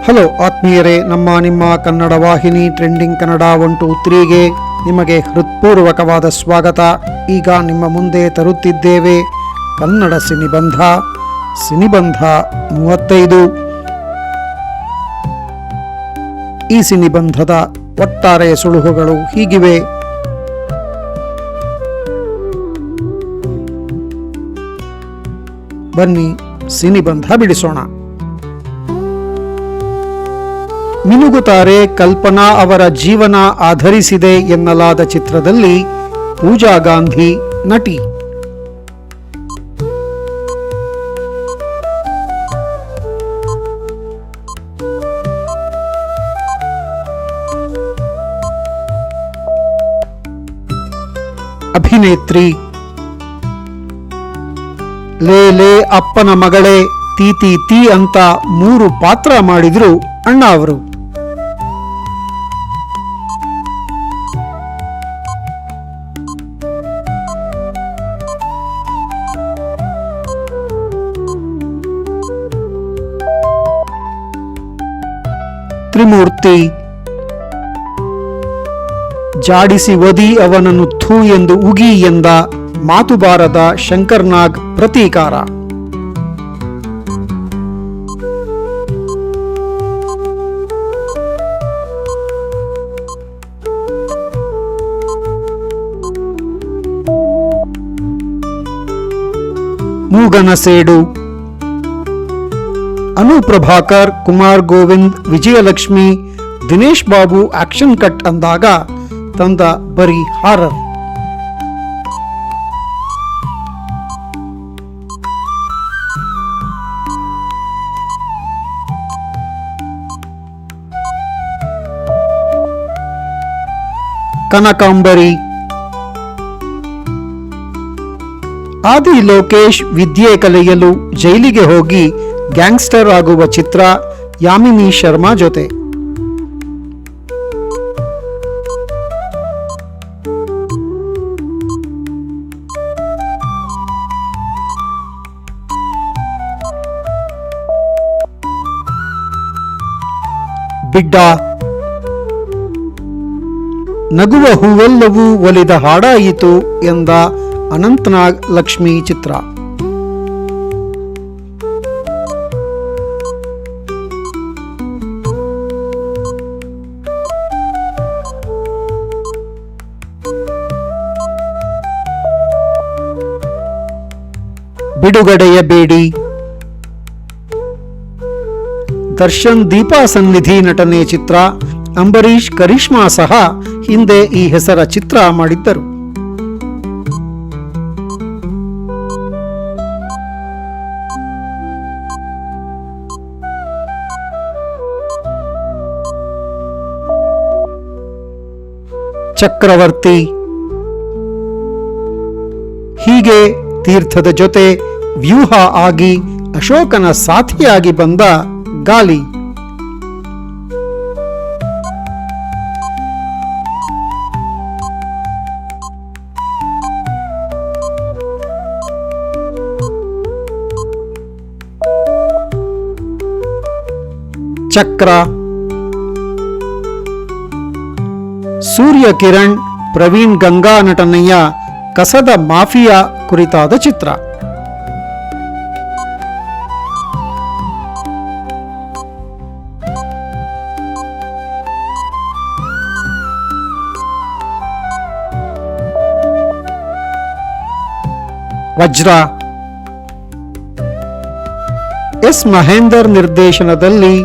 Hello ಆತ್ಮೀಯರೇ, ನಿಮ್ಮ ಕನ್ನಡ ವಾಹಿನಿ ಟ್ರೆಂಡಿಂಗ್ ಕನ್ನಡ 123ಗೆ ನಿಮಗೆ ಹೃತ್ಪೂರ್ವಕವಾದ ಸ್ವಾಗತ. ಈಗ ನಿಮ್ಮ ಮುಂದೆ ತರುತ್ತಿದ್ದೇವೆ ಕನ್ನಡ ಸಿನಿಬಂಧ 35. ಈ ಸಿನಿಬಂಧದ ಒಟ್ಟಾರೆ ಸುಳುಹುಗಳು ಹೀಗಿವೆ. ಬನ್ನಿ ಸಿನಿಬಂಧ ಬಿಡಿಸೋಣ. ಮಿನುಗುತ್ತಾರೆ ಕಲ್ಪನಾ ಅವರ ಜೀವನ ಆಧರಿಸಿದೆ ಎನ್ನಲಾದ ಚಿತ್ರದಲ್ಲಿ ಪೂಜಾ ಗಾಂಧಿ ನಟಿ. ಅಭಿನೇತ್ರಿ ಲೇ ಲೇ ಅಪ್ಪನ ಮಗಳೇ, ತೀತಿ ತೀ ಅಂತ 3 ಪಾತ್ರ ಮಾಡಿದ್ರು ಅಣ್ಣ ಅವರು. ತ್ರಿಮೂರ್ತಿ ಜಾಡಿಸಿ ಒದಿ ಅವನನ್ನು ಥೂ ಎಂದು ಉಗಿ ಎಂದ ಮಾತುಬಾರದ ಶಂಕರ್ನಾಗ್ ಪ್ರತೀಕಾರ. ಮೂಗನ ಸೇಡು ಅನುಪ್ರಭಾಕರ್, ಕುಮಾರ್ ಗೋವಿಂದ್, ವಿಜಯಲಕ್ಷ್ಮಿ, ದಿನೇಶ್ ಬಾಬು ಆಕ್ಷನ್ ಕಟ್ ಅಂದಾಗ ತಂದ ಬರೀ ಹಾರರ್. ಕನಕಾಂಬರಿ ಆದಿ ಲೋಕೇಶ್ ವಿದ್ಯೆ ಕಲಿಯಲು ಜೈಲಿಗೆ ಹೋಗಿ ಗ್ಯಾಂಗ್ಸ್ಟರ್ ಆಗುವ ಚಿತ್ರ, ಯಾಮಿನಿ ಶರ್ಮಾ ಜೊತೆ. ಬಿಡ್ಡ ನಗುವ ಹೂವೆಲ್ಲವೂ ಒಲಿದ ಹಾಡಾಯಿತು ಎಂದ ಅನಂತನಾಗ್ ಲಕ್ಷ್ಮಿ ಚಿತ್ರ. ಬಿಡುಗಡೆಯ ಬೇಡಿ ದರ್ಶನ್ ದೀಪಾ ಸನ್ನಿಧಿ ನಟನೆ ಚಿತ್ರ. ಅಂಬರೀಶ್ ಕರಿಷ್ಮಾ ಸಹ ಹಿಂದೆ ಈ ಹೆಸರ ಚಿತ್ರ ಮಾಡಿದ್ದರು. ಚಕ್ರವರ್ತಿ ಹೀಗೆ ತೀರ್ಥದ ಜೊತೆ ವ್ಯೂಹ ಆಗಿ ಅಶೋಕನ ಸಾಥಿಯಾಗಿ ಬಂದ ಗಾಲಿ. ಚಕ್ರ ಸೂರ್ಯ ಕಿರಣ್, ಪ್ರವೀಣ್ ಗಂಗಾ ನಟನೆಯ ಕಸದ ಮಾಫಿಯಾ ಕುರಿತಾದ ಚಿತ್ರ. ವಜ್ರ ಎಸ್ ಮಹೇಂದರ್ ನಿರ್ದೇಶನದಲ್ಲಿ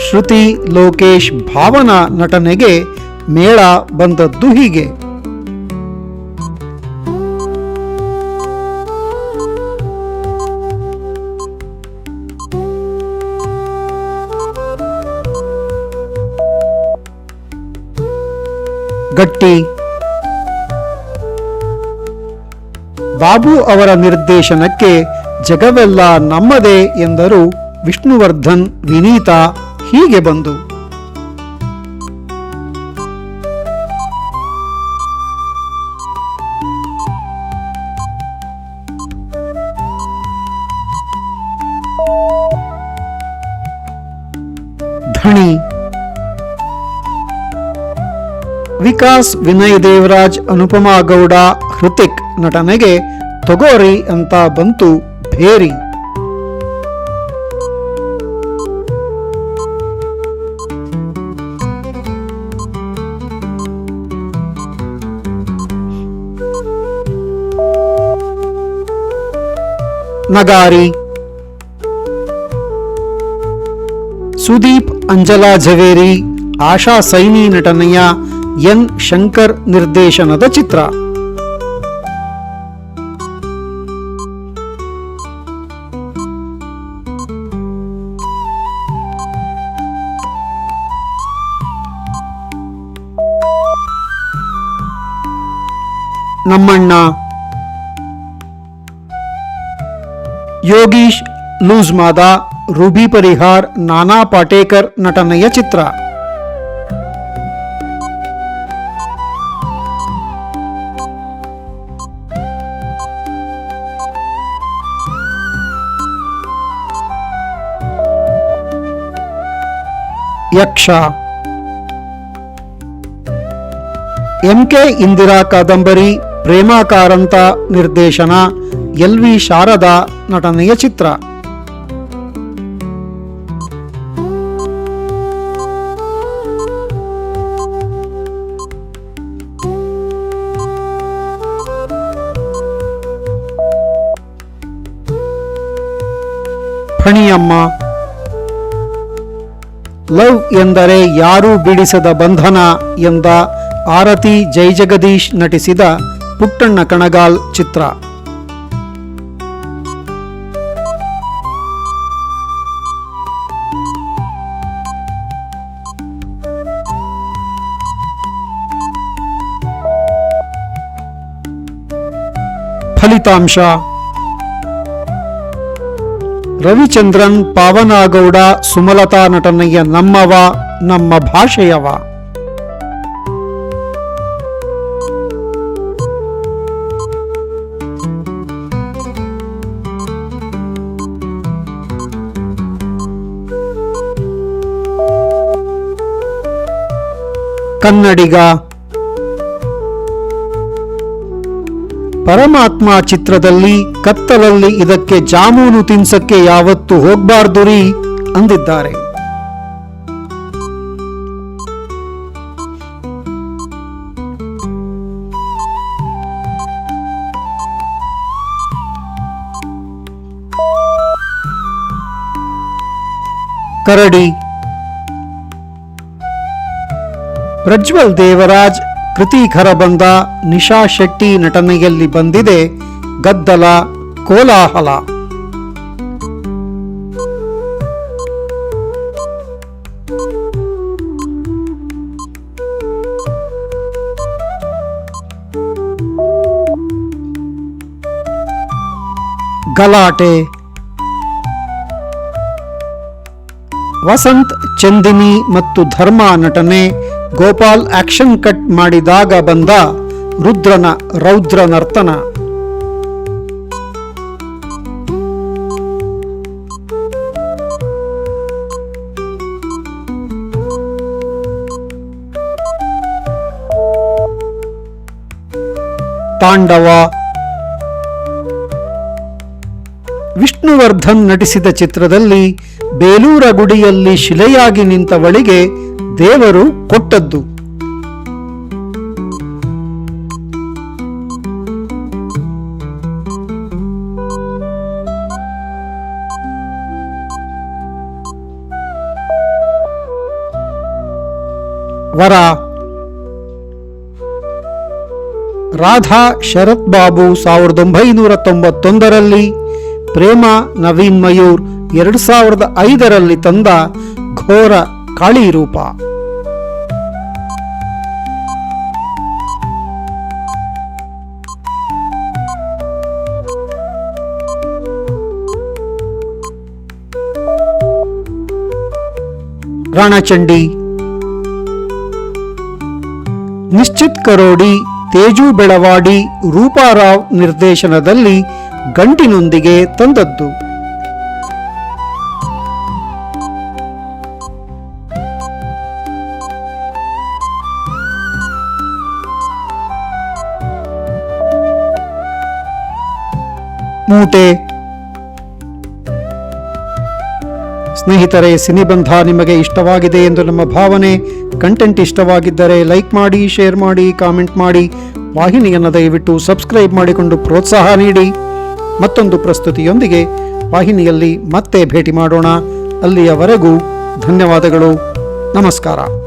ಶ್ರುತಿ, ಲೋಕೇಶ್, ಭಾವನಾ ನಟನೆಗೆ ಮೇಳ ಬಂದದ್ದು ಹೀಗೆ. ಗಟ್ಟಿ ಬಾಬು ಅವರ ನಿರ್ದೇಶನಕ್ಕೆ ಜಗವೆಲ್ಲ ನಮ್ಮದೇ ಎಂದರು ವಿಷ್ಣುವರ್ಧನ್, ವಿನೀತಾ ಹೀಗೆ ಬಂದು. ಫಣಿ. ವಿಕಾಸ್, ವಿನಯ್ ದೇವರಾಜ್, ಅನುಪಮಾ ಗೌಡ, ಹೃತಿಕ್ ನಟನೆಗೆ ತೊಗೋರಿ ಅಂತ ಬಂತು ಭೇರಿ. ನಗಾರಿ. ಸುದೀಪ್, ಅಂಜಲಾ ಝವೇರಿ, ಆಶಾ ಸೈನಿ ನಟನೆಯ ಎನ್ ಶಂಕರ್ ನಿರ್ದೇಶನದ ಚಿತ್ರ. ನಮ್ಮಣ್ಣ. ಯೋಗೀಶ್ ಲೂಜ್ಮಾದ, ರೂಬಿ ಪರಿಹಾರ್, ನಾನಾ ಪಾಟೇಕರ್ ನಟನೆಯ ಚಿತ್ರ. ಯಕ್ಷ. ಎಂಕೆ ಇಂದಿರಾ ಕಾದಂಬರಿ, ಪ್ರೇಮಾ ಕಾರಂತ ನಿರ್ದೇಶನ, ಎಲ್ವಿ ಶಾರದಾ ನಟನೆಯ ಚಿತ್ರ. ಫಣಿಯಮ್ಮ. ಲವ್ ಎಂದರೆ ಯಾರೂ ಬಿಡಿಸದ ಬಂಧನ ಎಂದ ಆರತಿ ಜೈಜಗದೀಶ್ ನಟಿಸಿದ ಪುಟ್ಟಣ್ಣ ಕಣಗಾಲ್ ಚಿತ್ರ. ಫಲಿತಾಂಶ. ರವಿಚಂದ್ರನ್, ಪಾವನಾಗೌಡ, ಸುಮಲತಾ ನಟನೆಯ ನಮ್ಮವ, ನಮ್ಮ ಭಾಷೆಯವ. ಕನ್ನಡಿಗ. ಪರಮಾತ್ಮ ಚಿತ್ರದಲ್ಲಿ ಕತ್ತಲಲ್ಲಿ ಇದಕ್ಕೆ ಜಾಮೂನು ತಿನ್ಸಕ್ಕೆ ಯಾವತ್ತು ಹೋಗ್ಬಾರ್ದು ರೀ ಅಂದಿದ್ದಾರೆ. ಕರಡಿ. ಪ್ರಜ್ವಲ್ ದೇವರಾಜ್, ಕೃತಿ ಖರಬಂದ, ನಿಶಾ ಶೆಟ್ಟಿ ನಟನೆಯಲ್ಲಿ ಬಂದಿದೆ ಗದ್ದಲ, ಕೋಲಾಹಲ. ಗಲಾಟೆ. ವಸಂತ್, ಚಂದಿನಿ ಮತ್ತು ಧರ್ಮ ನಟನೆ, ಗೋಪಾಲ್ ಆಕ್ಷನ್ ಕಟ್ ಮಾಡಿದಾಗ ಬಂದ ರುದ್ರನ ರೌದ್ರ ನರ್ತನ. ತಾಂಡವ. ವಿಷ್ಣುವರ್ಧನ್ ನಟಿಸಿದ ಚಿತ್ರದಲ್ಲಿ ಬೇಲೂರ ಗುಡಿಯಲ್ಲಿ ಶಿಲೆಯಾಗಿ ನಿಂತವಳಿಗೆ ದೇವರು ಕೊಟ್ಟದ್ದು. ವರ. ರಾಧಾ ಶರತ್ ಬಾಬು 1991ರಲ್ಲಿ, ಪ್ರೇಮ ನವೀನ್ ಮಯೂರ್ 2005ರಲ್ಲಿ ತಂದ ಘೋರ ಕಾಳಿ ರೂಪ. ರಣಚಂಡಿ. ನಿಶ್ಚಿತ್ ಕರೋಡಿ, ತೇಜು ಬೆಳವಾಡಿ, ರೂಪಾರಾವ್ ನಿರ್ದೇಶನದಲ್ಲಿ ಗಂಟಿನೊಂದಿಗೆ ತಂದದ್ದು. ಮೂಟೆ. ಸ್ನೇಹಿತರೆ, ಸಿನಿಬಂಧ ನಿಮಗೆ ಇಷ್ಟವಾಗಿದೆ ಎಂದು ನಮ್ಮ ಭಾವನೆ. ಕಂಟೆಂಟ್ ಇಷ್ಟವಾಗಿದ್ದರೆ ಲೈಕ್ ಮಾಡಿ, ಶೇರ್ ಮಾಡಿ, ಕಾಮೆಂಟ್ ಮಾಡಿ. ವಾಹಿನಿಯನ್ನು ದಯವಿಟ್ಟು ಸಬ್ಸ್ಕ್ರೈಬ್ ಮಾಡಿಕೊಂಡು ಪ್ರೋತ್ಸಾಹ ನೀಡಿ. ಮತ್ತೊಂದು ಪ್ರಸ್ತುತಿಯೊಂದಿಗೆ ವಾಹಿನಿಯಲ್ಲಿ ಮತ್ತೆ ಭೇಟಿ ಮಾಡೋಣ. ಅಲ್ಲಿಯವರೆಗೂ ಧನ್ಯವಾದಗಳು. ನಮಸ್ಕಾರ.